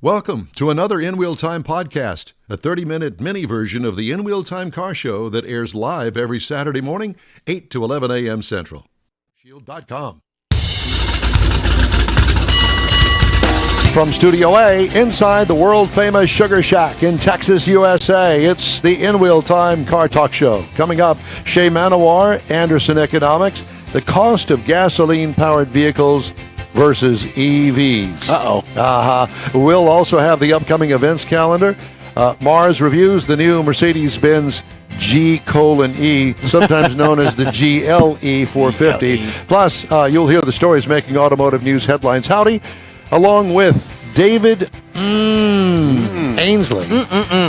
Welcome to another In Wheel Time podcast, a 30-minute mini version of the In Wheel Time car show that airs live every Saturday morning, 8 to 11 a.m. Central. Shield.com. From Studio A, inside the world-famous Sugar Shack in Texas, USA, it's the In Wheel Time Car Talk Show. Coming up, Shay Manawar, Anderson Economics, the cost of gasoline-powered vehicles versus EVs. We'll also have the upcoming events calendar. Mars reviews the new Mercedes-Benz G:"E, sometimes known as the GLE 450. Plus, you'll hear the stories making automotive news headlines. Howdy, along with David Ainsley,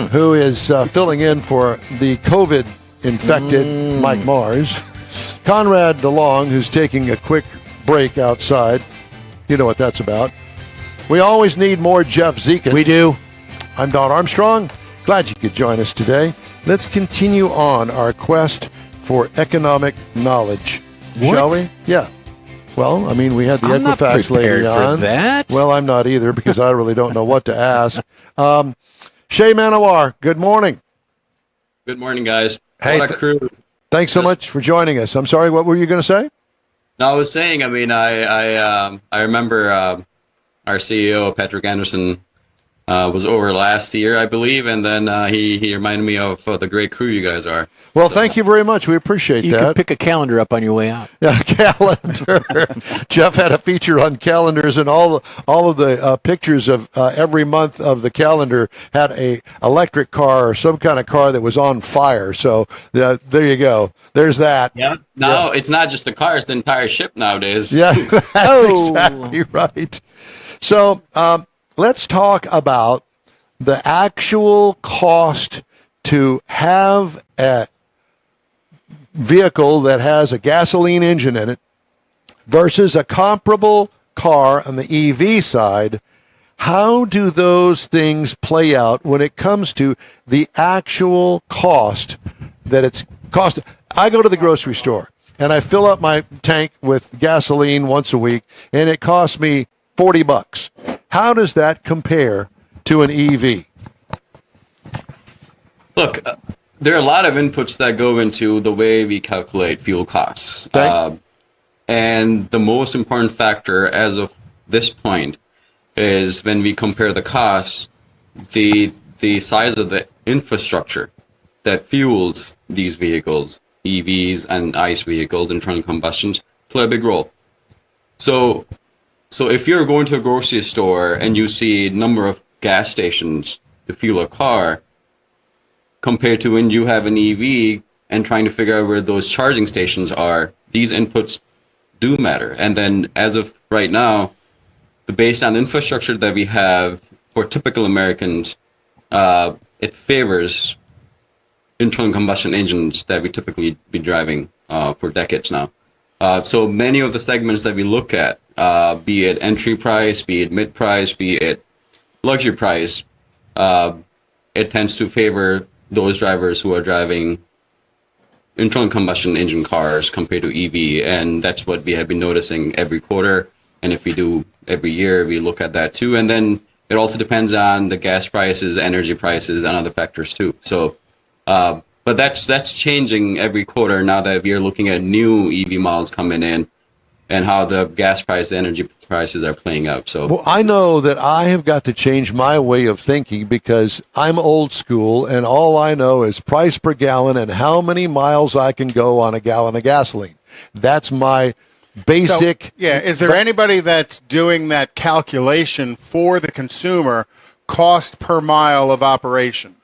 who is filling in for the COVID-infected Mike Mars. Conrad DeLong, who's taking a quick break outside. You know what that's about. We always need more Jeff Zekin. We do. I'm Don Armstrong. Glad you could join us today. Let's continue on our quest for economic knowledge. What? Shall we? Yeah. Well, I mean, we had the Equifax lady on. For that. Well, I'm not either because I really don't know what to ask. Shay Manawar, good morning. Good morning, guys. Hey, what a crew. Thanks so much for joining us. I'm sorry, what were you going to say? No, I was saying, I mean, I remember our CEO, Patrick Anderson, was over last year, I believe, and then he reminded me of the great crew you guys are. Well, thank you very much. We appreciate that. You can pick a calendar up on your way out. Yeah, calendar. Jeff had a feature on calendars, and all of the pictures of every month of the calendar had a electric car or some kind of car that was on fire. So there you go. There's that. Yeah. No, it's not just the car; it's the entire ship nowadays. Yeah, that's exactly right. So let's talk about the actual cost to have a vehicle that has a gasoline engine in it versus a comparable car on the EV side. How do those things play out when it comes to the actual cost that it's cost? I go to the grocery store and I fill up my tank with gasoline once a week, and it costs me $40. How does that compare to an EV? Look, there are a lot of inputs that go into the way we calculate fuel costs. Okay. And the most important factor as of this point is when we compare the costs, the size of the infrastructure that fuels these vehicles, EVs and ICE vehicles, internal combustions, play a big role. So if you're going to a grocery store and you see a number of gas stations to fuel a car, compared to when you have an EV and trying to figure out where those charging stations are, these inputs do matter. And then as of right now, based on the infrastructure that we have for typical Americans, it favors internal combustion engines that we typically be driving for decades now. So many of the segments that we look at, be it entry price, be it mid price, be it luxury price, it tends to favor those drivers who are driving internal combustion engine cars compared to EV. And that's what we have been noticing every quarter. And if we do every year, we look at that too. And then it also depends on the gas prices, energy prices, and other factors too. So, but that's changing every quarter now that we are looking at new EV models coming in and how the gas price, energy prices are playing out. So, well, I know that I have got to change my way of thinking because I'm old school, and all I know is price per gallon and how many miles I can go on a gallon of gasoline. That's my basic. So, yeah. Is there anybody that's doing that calculation for the consumer, cost per mile of operation?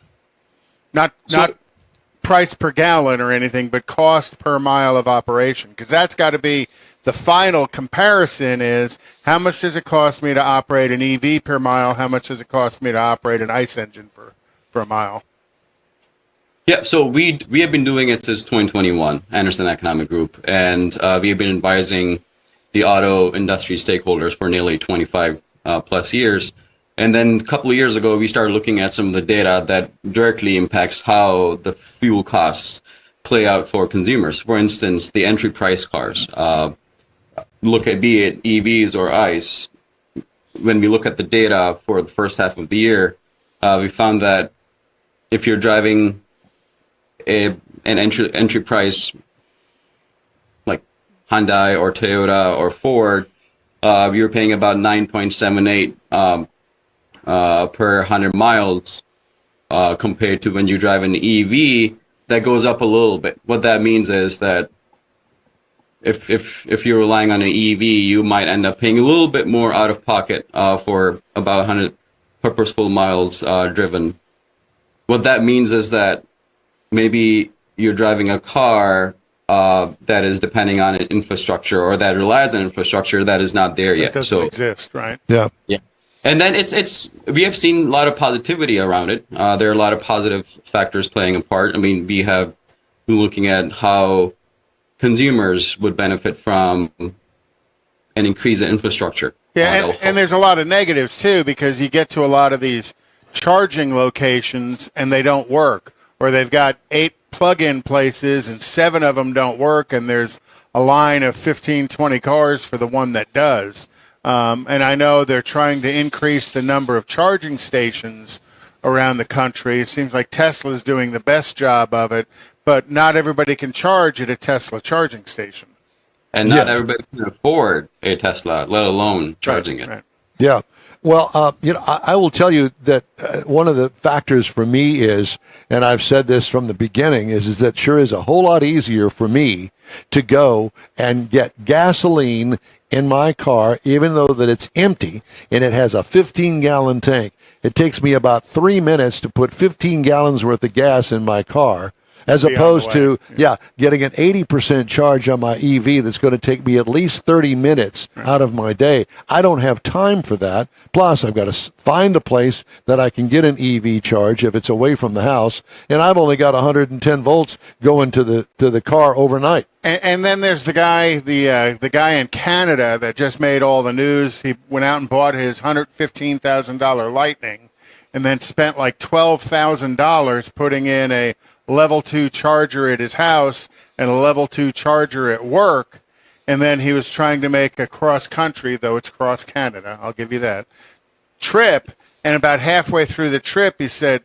Not price per gallon or anything, but cost per mile of operation, because that's got to be the final comparison. Is how much does it cost me to operate an EV per mile? How much does it cost me to operate an ICE engine for a mile? Yeah, so we have been doing it since 2021, Anderson Economic Group, and we have been advising the auto industry stakeholders for nearly 25 plus years. And then a couple of years ago, we started looking at some of the data that directly impacts how the fuel costs play out for consumers. For instance, the entry price cars, look at be it EVs or ICE, when we look at the data for the first half of the year, we found that if you're driving an entry price like Hyundai or Toyota or Ford, you're paying about 9.78 per 100 miles compared to when you drive an EV. That goes up a little bit. What that means is that if you're relying on an EV, you might end up paying a little bit more out of pocket for about 100 purposeful miles driven. What that means is that maybe you're driving a car that is depending on an infrastructure, or that relies on infrastructure that is not there yet. That doesn't exist, right? Yeah. Yeah. And then we have seen a lot of positivity around it. There are a lot of positive factors playing a part. I mean, we have been looking at how consumers would benefit from an increase in infrastructure. Yeah, and there's a lot of negatives too, because you get to a lot of these charging locations and they don't work, or they've got 8 plug-in places and 7 of them don't work, and there's a line of 15, 20 cars for the one that does. And I know they're trying to increase the number of charging stations around the country. It seems like Tesla's doing the best job of it, but not everybody can charge at a Tesla charging station. And not everybody can afford a Tesla, let alone charging it. Right. Yeah. Well, I will tell you that one of the factors for me is, and I've said this from the beginning, is that sure is a whole lot easier for me to go and get gasoline in my car, even though that it's empty and it has a 15-gallon tank. It takes me about 3 minutes to put 15 gallons worth of gas in my car, as opposed to, getting an 80% charge on my EV that's going to take me at least 30 minutes out of my day. I don't have time for that. Plus, I've got to find a place that I can get an EV charge if it's away from the house, and I've only got 110 volts going to the car overnight. And then there's the guy in Canada that just made all the news. He went out and bought his $115,000 Lightning, and then spent like $12,000 putting in a level 2 charger at his house and a level 2 charger at work. And then he was trying to make a cross country, though it's cross Canada, I'll give you that, trip. And about halfway through the trip, he said,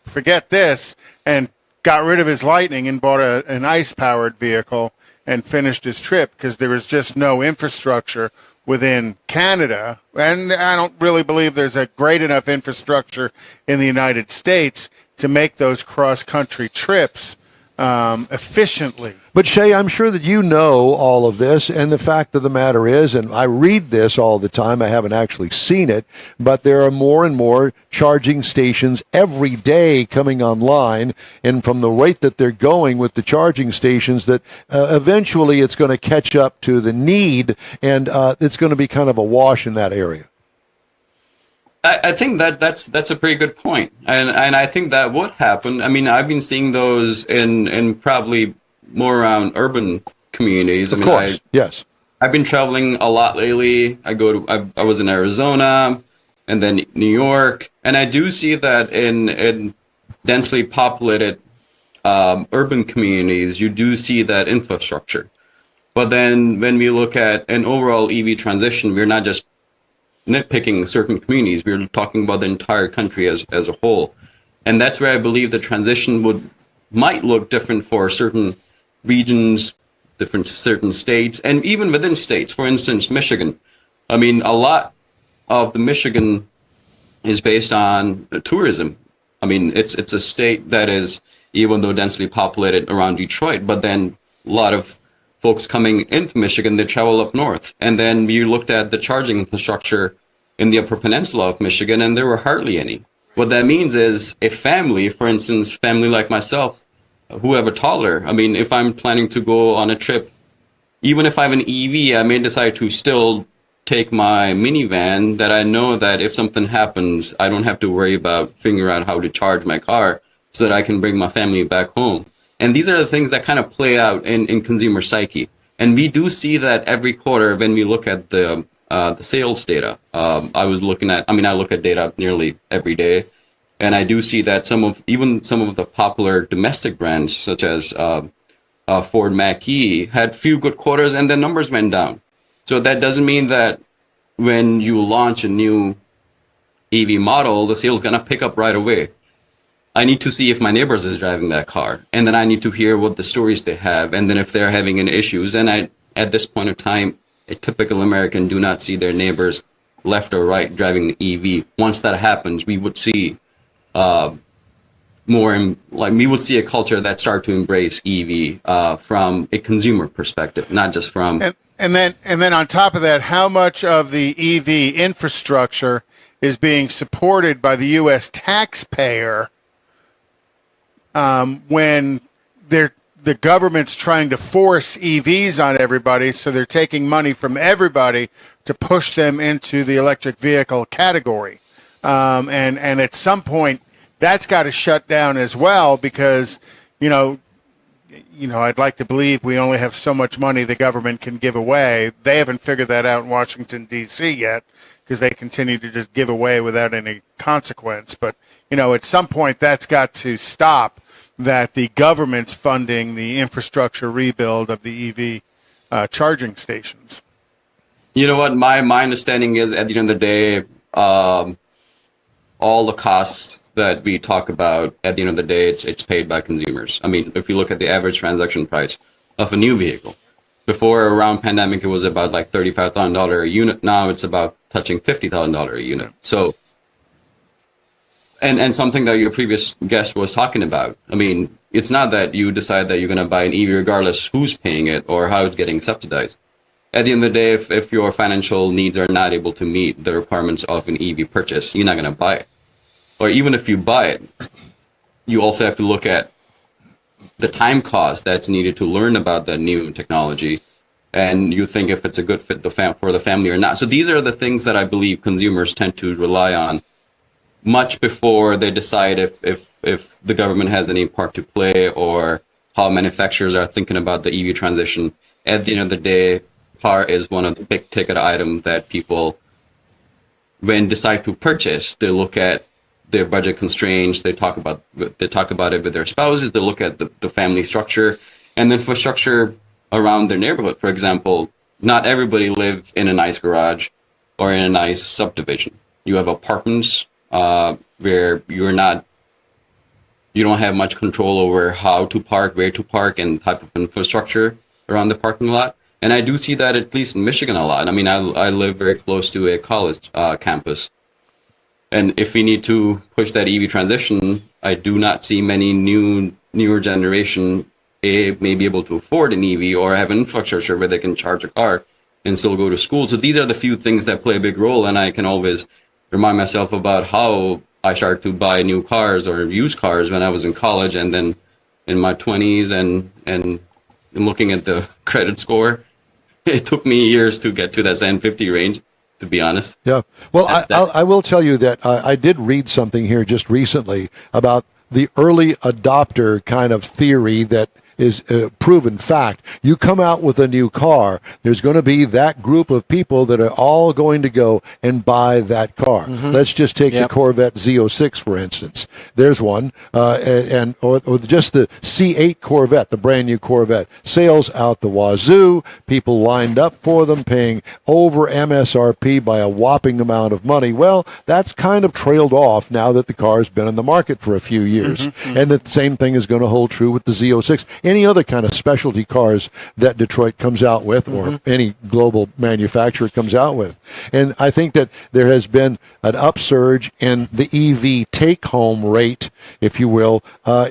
forget this, and got rid of his Lightning and bought an ICE-powered vehicle and finished his trip, because there was just no infrastructure within Canada. And I don't really believe there's a great enough infrastructure in the United States to make those cross-country trips efficiently. But Shay, I'm sure that you know all of this, and the fact of the matter is, and I read this all the time, I haven't actually seen it, but there are more and more charging stations every day coming online, and from the rate that they're going with the charging stations, that eventually it's going to catch up to the need, and it's going to be kind of a wash in that area. I think that's a pretty good point, and I think that would happen. I mean, I've been seeing those in probably more around urban communities. Of course, yes. I've been traveling a lot lately. I was in Arizona, and then New York, and I do see that in densely populated urban communities, you do see that infrastructure. But then when we look at an overall EV transition, we're not just nitpicking certain communities. We're talking about the entire country as a whole. And that's where I believe the transition might look different for certain regions, certain states, and even within states. For instance, Michigan. I mean, a lot of the Michigan is based on tourism. I mean, it's a state that is, even though densely populated around Detroit, but then a lot of folks coming into Michigan, they travel up north. And then you looked at the charging infrastructure in the Upper Peninsula of Michigan, and there were hardly any. What that means is a family, for instance, family like myself, who have a toddler. I mean, if I'm planning to go on a trip, even if I have an EV, I may decide to still take my minivan, that I know that if something happens, I don't have to worry about figuring out how to charge my car so that I can bring my family back home. And these are the things that kind of play out in consumer psyche. And we do see that every quarter when we look at the sales data. I look at data nearly every day, and I do see that some of the popular domestic brands, such as Ford Mach-E, had few good quarters, and their numbers went down. So that doesn't mean that when you launch a new EV model, the sales gonna pick up right away. I need to see if my neighbors is driving that car, and then I need to hear what the stories they have, and then if they're having any issues. And at this point of time, a typical American do not see their neighbors left or right driving an EV. Once that happens, we would see we would see a culture that start to embrace EV from a consumer perspective, not just from. And then on top of that, how much of the EV infrastructure is being supported by the U.S. taxpayer when the government's trying to force EVs on everybody, so they're taking money from everybody to push them into the electric vehicle category. And at some point, that's got to shut down as well because, I'd like to believe we only have so much money the government can give away. They haven't figured that out in Washington, D.C. yet because they continue to just give away without any consequence. But, at some point that's got to stop, that the government's funding the infrastructure rebuild of the EV charging stations. You know what? My understanding is at the end of the day, all the costs that we talk about, at the end of the day, it's paid by consumers. I mean, if you look at the average transaction price of a new vehicle, before around pandemic, it was about like $35,000 a unit. Now it's about touching $50,000 a unit. So, and something that your previous guest was talking about, I mean, it's not that you decide that you're going to buy an EV regardless who's paying it or how it's getting subsidized. At the end of the day, if your financial needs are not able to meet the requirements of an EV purchase, you're not going to buy it. Or even if you buy it, you also have to look at the time cost that's needed to learn about the new technology, and you think if it's a good fit for the family or not. So these are the things that I believe consumers tend to rely on much before they decide if the government has any part to play or how manufacturers are thinking about the EV transition. At the end of the day, car is one of the big ticket items that people, when decide to purchase, they look at their budget constraints, they talk about it with their spouses, they look at the family structure and the infrastructure around their neighborhood. For example, not everybody live in a nice garage or in a nice subdivision. You have apartments where you don't have much control over how to park, where to park, and type of infrastructure around the parking lot. And I do see that at least in Michigan a lot. I mean, I live very close to a college campus. And if we need to push that EV transition, I do not see many newer generation may be able to afford an EV or have an infrastructure where they can charge a car and still go to school. So these are the few things that play a big role. And I can always remind myself about how I started to buy new cars or used cars when I was in college and then in my 20s and looking at the credit score. It took me years to get to that 750 range, to be honest. Yeah. Well, I will tell you that I did read something here just recently about the early adopter kind of theory that is a proven fact. You come out with a new car, there's going to be that group of people that are all going to go and buy that car. Mm-hmm. Let's just take the Corvette Z06, for instance. There's one, or just the C8 Corvette, the brand new Corvette. Sales out the wazoo, people lined up for them, paying over MSRP by a whopping amount of money. Well, that's kind of trailed off now that the car's been on the market for a few years. Mm-hmm. And the same thing is going to hold true with the Z06. Any other kind of specialty cars that Detroit comes out with, or any global manufacturer comes out with. And I think that there has been an upsurge in the EV take-home rate, if you will,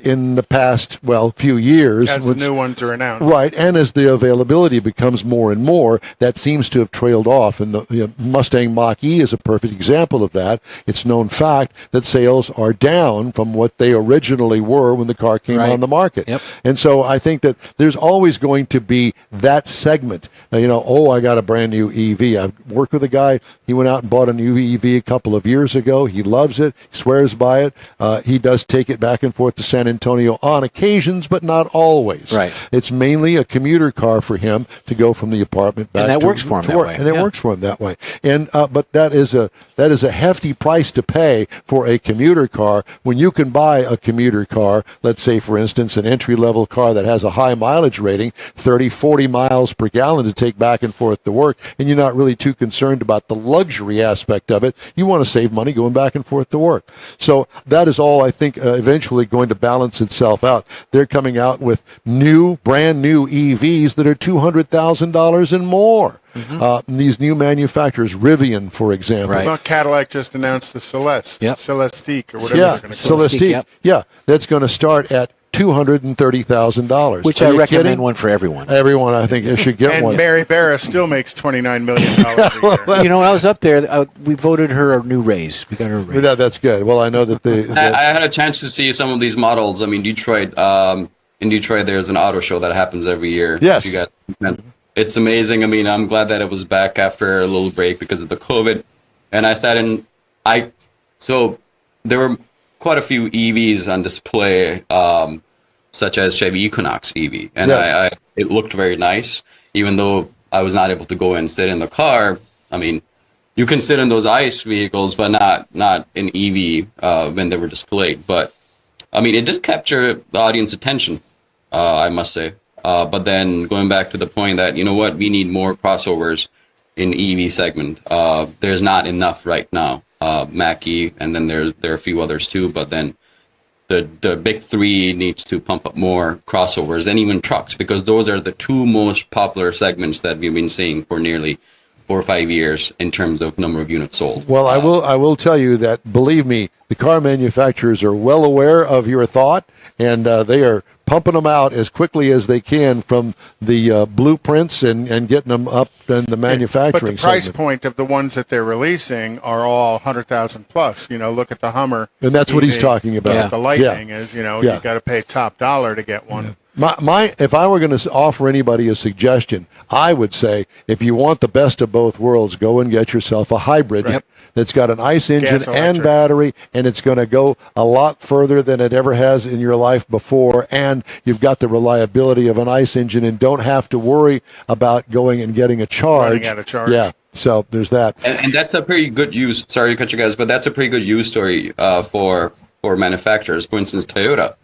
in the past, few years. As the new ones are announced. Right, and as the availability becomes more and more, that seems to have trailed off. And the Mustang Mach-E is a perfect example of that. It's known fact that sales are down from what they originally were when the car came on the market. Yep. And so I think that there's always going to be that segment. I got a brand new EV. I worked with a guy. He went out and bought a new EV a couple of years ago. He loves it. He swears by it. He does take it back and forth to San Antonio on occasions, but not always. Right. It's mainly a commuter car for him to go from the apartment back to work. And that works for him that way. And it works for him that way. And but that is a hefty price to pay for a commuter car when you can buy a commuter car. Let's say, for instance, an entry-level car car that has a high mileage rating, 30, 40 miles per gallon to take back and forth to work, and you're not really too concerned about the luxury aspect of it. You want to save money going back and forth to work. So that is all, I think, eventually going to balance itself out. They're coming out with brand new EVs that are $200,000 and more. These new manufacturers, Rivian, for example. Well, Cadillac just announced the Celeste, Celestique, or whatever Yeah, they're going to call it. Celestique. Yeah, that's going to start at $230,000. Which I recommend one for everyone. Everyone, I think, they should get And one. Mary Barra still makes $29 million a year. You know, when I was up there, we voted her a new raise. We got her a raise. That's good. Well, I know that I had a chance to see some of these models. I mean, Detroit. In Detroit, there's an auto show that happens every year. Yes. It's amazing. I mean, I'm glad that it was back after a little break because of the COVID. And I sat in. So there were quite a few EVs on display, such as Chevy Equinox EV, and Yes. it looked very nice. Even though I was not able to go and sit in the car. I mean, you can sit in those ICE vehicles, but not in EV when they were displayed. But I mean, it did capture the audience attention, I must say. But then going back to the point that, you know what, we need more crossovers in EV segment. There's not enough right now. Mackie, and then there are a few others too. But then the big three needs to pump up more crossovers and even trucks, because those are the two most popular segments that we've been seeing for nearly 4 or 5 years in terms of number of units sold. Well, I will tell you that, believe me, the car manufacturers are well aware of your thought, and they are pumping them out as quickly as they can from the blueprints and getting them up in the manufacturing. But the price segment. point of the ones that they're releasing are all 100,000 plus. You know, look at the Hummer. And that's what he's talking about. Yeah. The Lightning is, you know, you've got to pay top dollar to get one. If I were going to offer anybody a suggestion, I would say, if you want the best of both worlds, go and get yourself a hybrid that's got an ICE engine Gas and electric. battery, and it's going to go a lot further than it ever has in your life before, and you've got the reliability of an ICE engine and don't have to worry about going and getting a charge. Running out of charge. Yeah, so there's that. And that's a pretty good use. Sorry to cut you guys, but that's a pretty good use story for manufacturers. For instance, Toyota.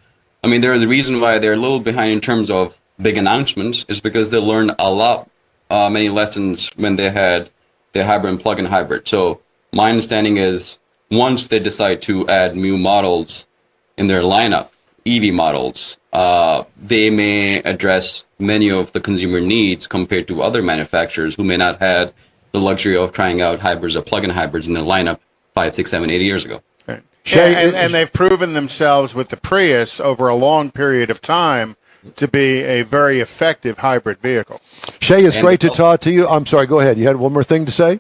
I mean, there's a reason why they're a little behind in terms of big announcements, is because they learned a lot, many lessons when they had their hybrid and plug-in hybrid. So my understanding is once they decide to add new models in their lineup, EV models, they may address many of the consumer needs compared to other manufacturers who may not have the luxury of trying out hybrids or plug-in hybrids in their lineup 5, 6, 7, 8 years ago. Right. Shay, and they've proven themselves with the Prius over a long period of time to be a very effective hybrid vehicle. Shay, it's great to talk to you. I'm sorry, go ahead. You had one more thing to say?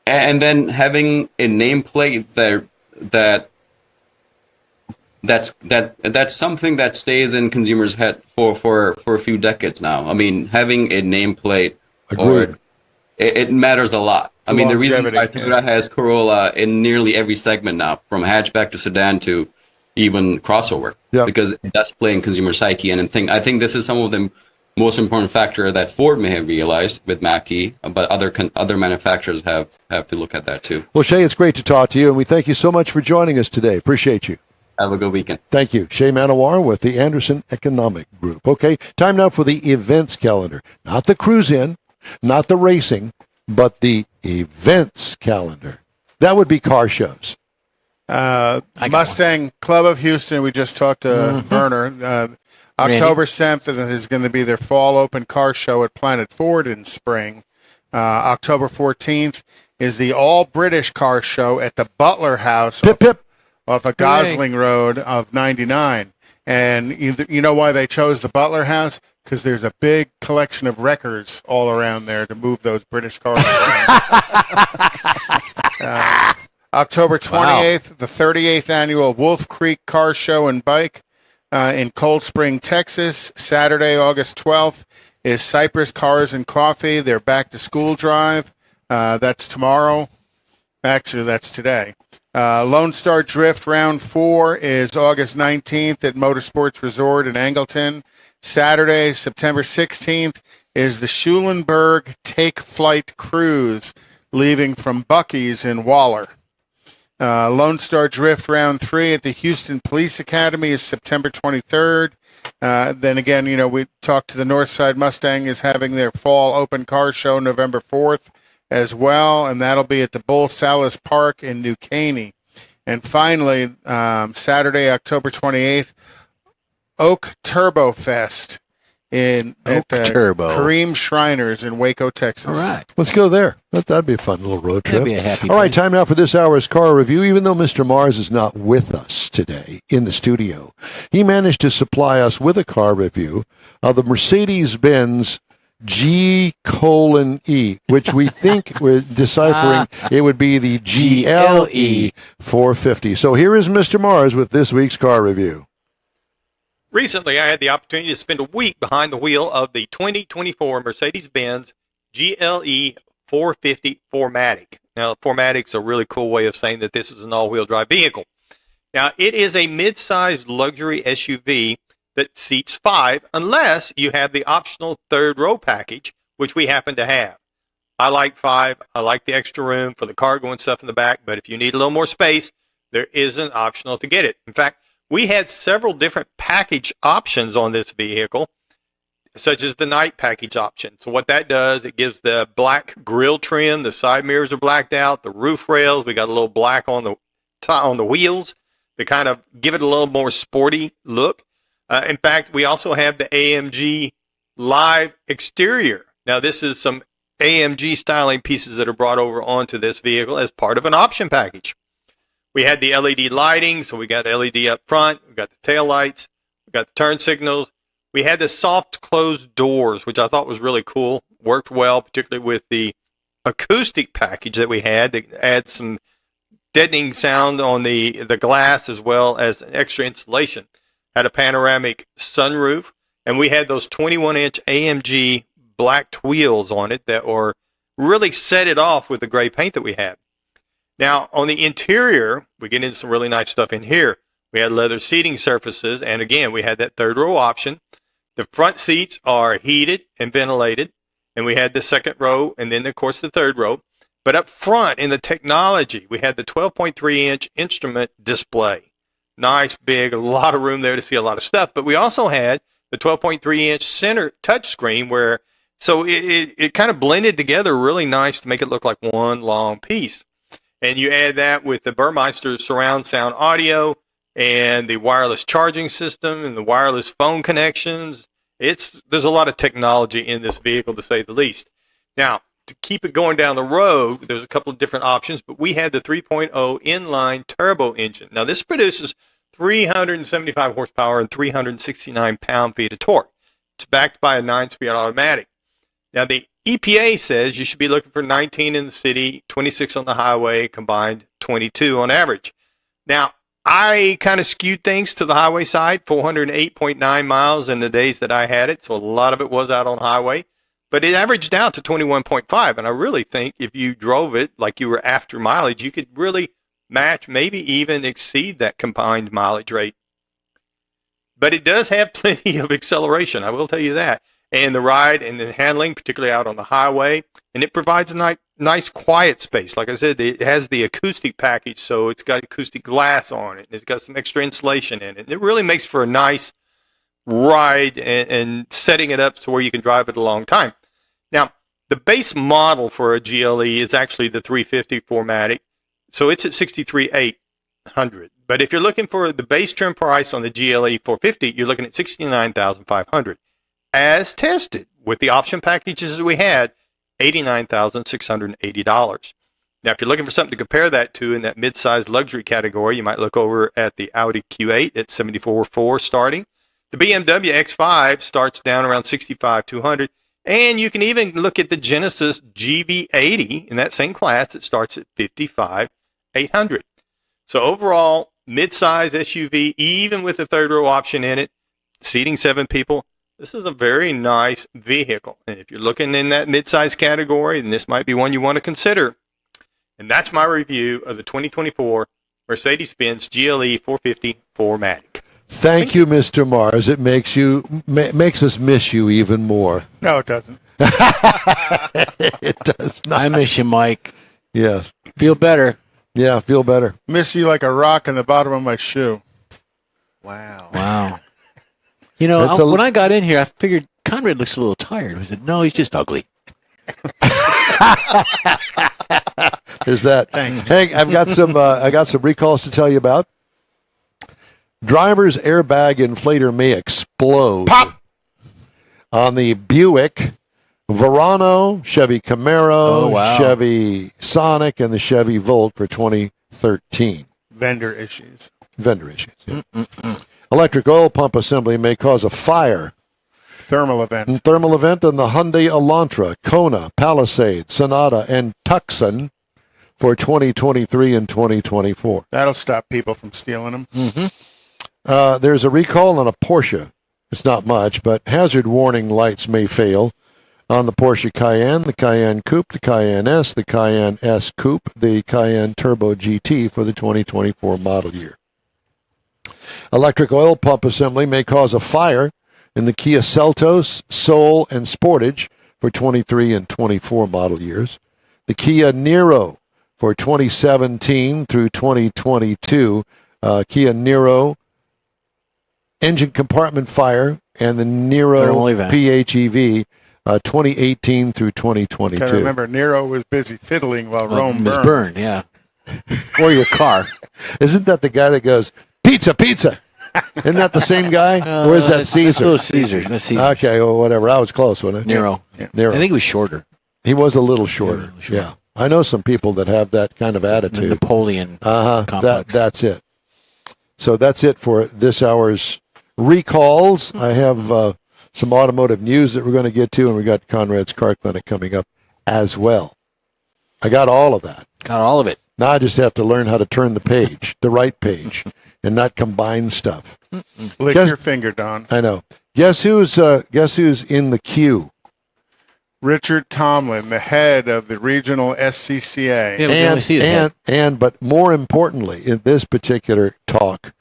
And then having a nameplate that's something that stays in consumers' head for a few decades now. I mean, having a nameplate it matters a lot. I mean, the reason why Toyota has Corolla in nearly every segment now, from hatchback to sedan to even crossover, because it does play in consumer psyche. And I think this is some of the most important factor that Ford may have realized with Mach-E, but other manufacturers have to look at that too. Well, Shay, it's great to talk to you, and we thank you so much for joining us today. Appreciate you. Have a good weekend. Thank you. Shay Manawar with the Anderson Economic Group. Okay, time now for the events calendar. Not the cruise in, not the racing, but the events calendar. That would be car shows. Mustang Club of Houston, we just talked to Werner. October 7th is going to be their fall open car show at Planet Ford in spring. October 14th is the all British car show at the Butler House off of Gosling Road of 99. And you know why they chose the Butler House? Because there's a big collection of wreckers all around there to move those British cars around. October 28th, the 38th annual Wolf Creek Car Show and Bike in Cold Spring, Texas. Saturday, August 12th, is Cypress Cars and Coffee, their back-to-school drive. That's tomorrow. Actually, that's today. Lone Star Drift Round 4 is August 19th at Motorsports Resort in Angleton. Saturday, September 16th, is the Schulenburg Take Flight Cruise, leaving from Buc-ee's in Waller. Lone Star Drift Round 3 at the Houston Police Academy is September 23rd. Then again, we talked to the Northside Mustang is having their fall open car show November 4th as well, and that'll be at the Bull Salas Park in New Caney. And finally, Saturday, October 28th, Oak Turbo Fest at the Kareem Shriners in Waco, Texas. All right. Let's go there. That'd be a fun little road trip. That'd be a happy All right, day. time now for this hour's car review. Even though Mr. Mars is not with us today in the studio, he managed to supply us with a car review of the Mercedes-Benz G:E, which we think we're deciphering it would be the GLE 450. So here is Mr. Mars with this week's car review. Recently, I had the opportunity to spend a week behind the wheel of the 2024 Mercedes-Benz GLE 450 4MATIC. Now, 4MATIC's a really cool way of saying that this is an all-wheel drive vehicle. Now, it is a mid-sized luxury SUV that seats 5, unless you have the optional third row package, which we happen to have. I like 5. I like the extra room for the cargo and stuff in the back, but if you need a little more space, there is an optional to get it. In fact, we had several different package options on this vehicle, such as the night package option. So what that does, it gives the black grille trim, the side mirrors are blacked out, the roof rails, we got a little black on the wheels to kind of give it a little more sporty look. In fact, we also have the AMG Live exterior. Now, this is some AMG styling pieces that are brought over onto this vehicle as part of an option package. We had the LED lighting, so we got LED up front, we got the tail lights, we got the turn signals. We had the soft closed doors, which I thought was really cool. Worked well, particularly with the acoustic package that we had to add some deadening sound on the glass as well as an extra insulation. Had a panoramic sunroof, and we had those 21-inch AMG blacked wheels on it that were really set it off with the gray paint that we had. Now, on the interior, we get into some really nice stuff in here. We had leather seating surfaces, and again, we had that third row option. The front seats are heated and ventilated, and we had the second row, and then, of course, the third row. But up front in the technology, we had the 12.3-inch instrument display. Nice, big, a lot of room there to see a lot of stuff. But we also had the 12.3-inch center touchscreen where, so it kind of blended together really nice to make it look like one long piece. And you add that with the Burmeister surround sound audio and the wireless charging system and the wireless phone connections. There's a lot of technology in this vehicle, to say the least. Now, to keep it going down the road, there's a couple of different options, but we had the 3.0 inline turbo engine. Now, this produces 375 horsepower and 369 pound-feet of torque. It's backed by a 9-speed automatic. Now, the EPA says you should be looking for 19 in the city, 26 on the highway, combined 22 on average. Now, I kind of skewed things to the highway side, 408.9 miles in the days that I had it, so a lot of it was out on highway. But it averaged out to 21.5, and I really think if you drove it like you were after mileage, you could really match, maybe even exceed that combined mileage rate. But it does have plenty of acceleration, I will tell you that. And the ride and the handling, particularly out on the highway, and it provides a nice quiet space. Like I said, it has the acoustic package, so it's got acoustic glass on it, and it's got some extra insulation in it. It really makes for a nice ride and setting it up to where you can drive it a long time. Now, the base model for a GLE is actually the 350 4MATIC, so it's at $63,800. But if you're looking for the base trim price on the GLE 450, you're looking at $69,500. As tested with the option packages that we had, $89,680. Now, if you're looking for something to compare that to in that mid-sized luxury category, you might look over at the Audi Q8 at $74,400 starting. The BMW X5 starts down around $65,200. And you can even look at the Genesis GV80 in that same class. It starts at $55,800. So overall, mid-size SUV, even with the third row option in it, seating 7 people, this is a very nice vehicle. And if you're looking in that mid-size category, then this might be one you want to consider. And that's my review of the 2024 Mercedes-Benz GLE 450 4MATIC. Thank you, Mr. Mars. It makes us miss you even more. No, it doesn't. It does not. I miss you, Mike. Yeah. Feel better. Yeah, feel better. Miss you like a rock in the bottom of my shoe. Wow. You know, when I got in here, I figured Conrad looks a little tired. I said, no, he's just ugly. Is that? Thanks. Hey, I got some recalls to tell you about. Driver's airbag inflator may explode. Pop! On the Buick, Verano, Chevy Camaro, Chevy Sonic, and the Chevy Volt for 2013. Vendor issues. Yeah. Electric oil pump assembly may cause a fire. Thermal event on the Hyundai Elantra, Kona, Palisade, Sonata, and Tucson for 2023 and 2024. That'll stop people from stealing them. Mm-hmm. There's a recall on a Porsche. It's not much, but hazard warning lights may fail on the Porsche Cayenne, the Cayenne Coupe, the Cayenne S, the Cayenne S Coupe, the Cayenne Turbo GT for the 2024 model year. Electric oil pump assembly may cause a fire in the Kia Seltos, Soul, and Sportage for 23 and 24 model years. The Kia Niro for 2017 through 2022. Kia Niro engine compartment fire, and the Niro PHEV 2018 through 2022. I remember Nero was busy fiddling while Rome burned. Yeah. Or your car. Isn't that the guy that goes, pizza, pizza? Isn't that the same guy? Or is that Caesar? That's Caesar. That's Caesar. Okay, well, whatever. I was close, wasn't it? Nero. Yeah. Nero. I think he was shorter. He was a little shorter. Yeah. I know some people that have that kind of attitude. The Napoleon complex. That's it. So that's it for this hour's recalls. I have some automotive news that we're going to get to, and we got Conrad's Car Clinic coming up as well. I got all of that. Got all of it. Now I just have to learn how to turn the page, the right page, and not combine stuff. Lick your finger, Don. I know. Guess who's in the queue? Richard Tomlin, the head of the regional SCCA. Yeah, but more importantly, in this particular talk,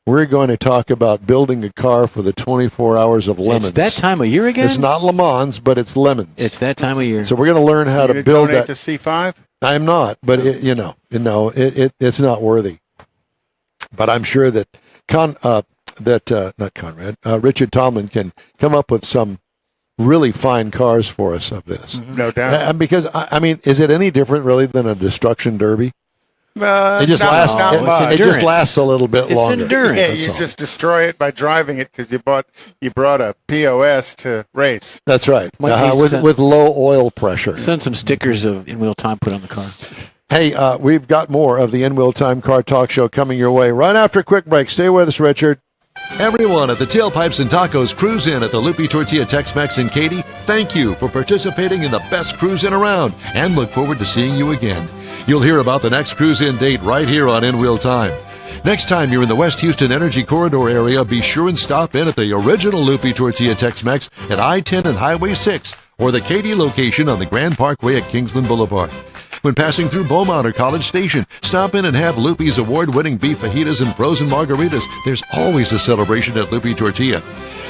we're going to talk about building a car for the 24 hours of lemons. It's that time of year again? It's not Le Mans, but it's lemons. It's that time of year. So we're going to learn how to build that. To C5? I'm not, but it's not worthy. But I'm sure that Richard Tomlin can come up with some really fine cars for us of this. No doubt. Because I mean, is it any different really than a destruction derby? It just lasts a little bit longer. It's endurance. Yeah, you just destroy it by driving it because you brought a POS to race. That's right. With low oil pressure. Send some stickers of in-wheel time put on the car. Hey, we've got more of the In-Wheel Time Car Talk Show coming your way right after a quick break. Stay with us, Richard. Everyone at the Tailpipes and Tacos Cruise In at the Lupi Tortilla Tex-Mex in Katy, thank you for participating in the best cruise in around and look forward to seeing you again. You'll hear about the next cruise-in date right here on In-Wheel Time. Next time you're in the West Houston Energy Corridor area, be sure and stop in at the original Lupi Tortilla Tex-Mex at I-10 and Highway 6 or the Katy location on the Grand Parkway at Kingsland Boulevard. When passing through Beaumont or College Station, stop in and have Lupi's award-winning beef fajitas and frozen margaritas. There's always a celebration at Lupi Tortilla.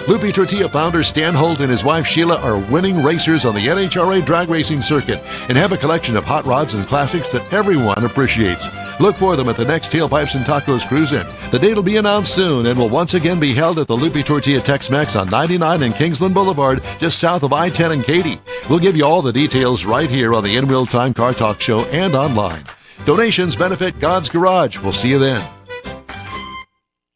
Lupi Tortilla founder Stan Holt and his wife Sheila are winning racers on the NHRA drag racing circuit and have a collection of hot rods and classics that everyone appreciates. Look for them at the next Tailpipes and Tacos Cruise-In. The date will be announced soon and will once again be held at the Lupi Tortilla Tex-Mex on 99 and Kingsland Boulevard, just south of I-10 and Katy. We'll give you all the details right here on the In-Wheel Time Car Talk Show and online. Donations benefit God's Garage. We'll see you then.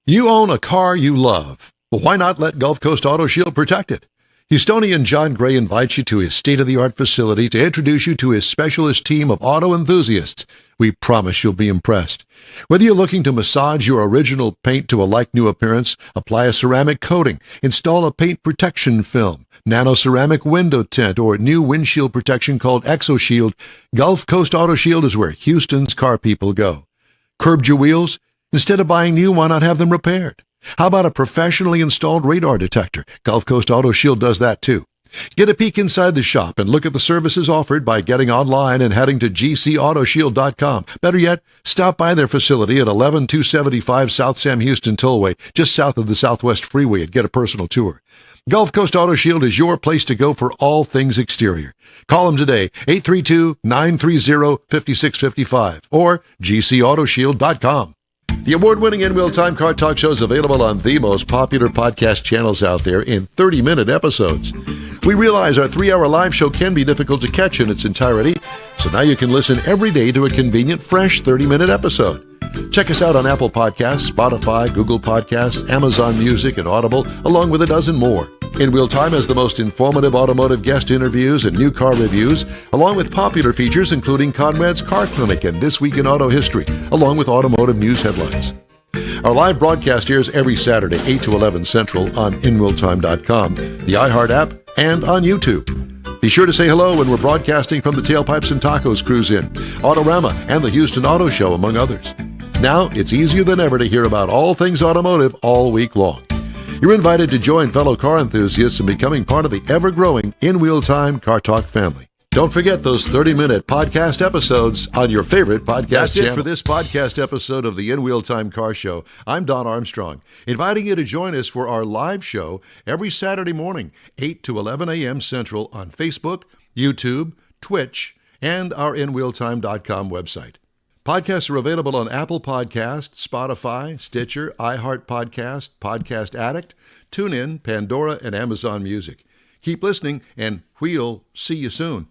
You own a car you love. Well, why not let Gulf Coast Auto Shield protect it? Houstonian John Gray invites you to his state-of-the-art facility to introduce you to his specialist team of auto enthusiasts. We promise you'll be impressed. Whether you're looking to massage your original paint to a like-new appearance, apply a ceramic coating, install a paint protection film, nano-ceramic window tint, or new windshield protection called ExoShield, Gulf Coast Auto Shield is where Houston's car people go. Curbed your wheels? Instead of buying new, why not have them repaired? How about a professionally installed radar detector? Gulf Coast Auto Shield does that too. Get a peek inside the shop and look at the services offered by getting online and heading to gcautoshield.com. Better yet, stop by their facility at 11275 South Sam Houston Tollway, just south of the Southwest Freeway, and get a personal tour. Gulf Coast Auto Shield is your place to go for all things exterior. Call them today, 832-930-5655 or gcautoshield.com. The award-winning In Wheel Time Car Talk Show is available on the most popular podcast channels out there in 30-minute episodes. We realize our 3-hour live show can be difficult to catch in its entirety, so now you can listen every day to a convenient, fresh 30-minute episode. Check us out on Apple Podcasts, Spotify, Google Podcasts, Amazon Music, and Audible, along with a dozen more. In Wheel Time has the most informative automotive guest interviews and new car reviews, along with popular features including Conrad's Car Clinic and This Week in Auto History, along with automotive news headlines. Our live broadcast airs every Saturday, 8 to 11 Central on InWheelTime.com, the iHeart app, and on YouTube. Be sure to say hello when we're broadcasting from the Tailpipes and Tacos Cruise In, Autorama, and the Houston Auto Show, among others. Now, it's easier than ever to hear about all things automotive all week long. You're invited to join fellow car enthusiasts in becoming part of the ever-growing In Wheel Time Car Talk family. Don't forget those 30-minute podcast episodes on your favorite podcast That's channel. It for this podcast episode of the In Wheel Time Car Show. I'm Don Armstrong, inviting you to join us for our live show every Saturday morning, 8 to 11 a.m. Central on Facebook, YouTube, Twitch, and our InWheelTime.com website. Podcasts are available on Apple Podcasts, Spotify, Stitcher, iHeart Podcast, Podcast Addict, TuneIn, Pandora, and Amazon Music. Keep listening, and we'll see you soon.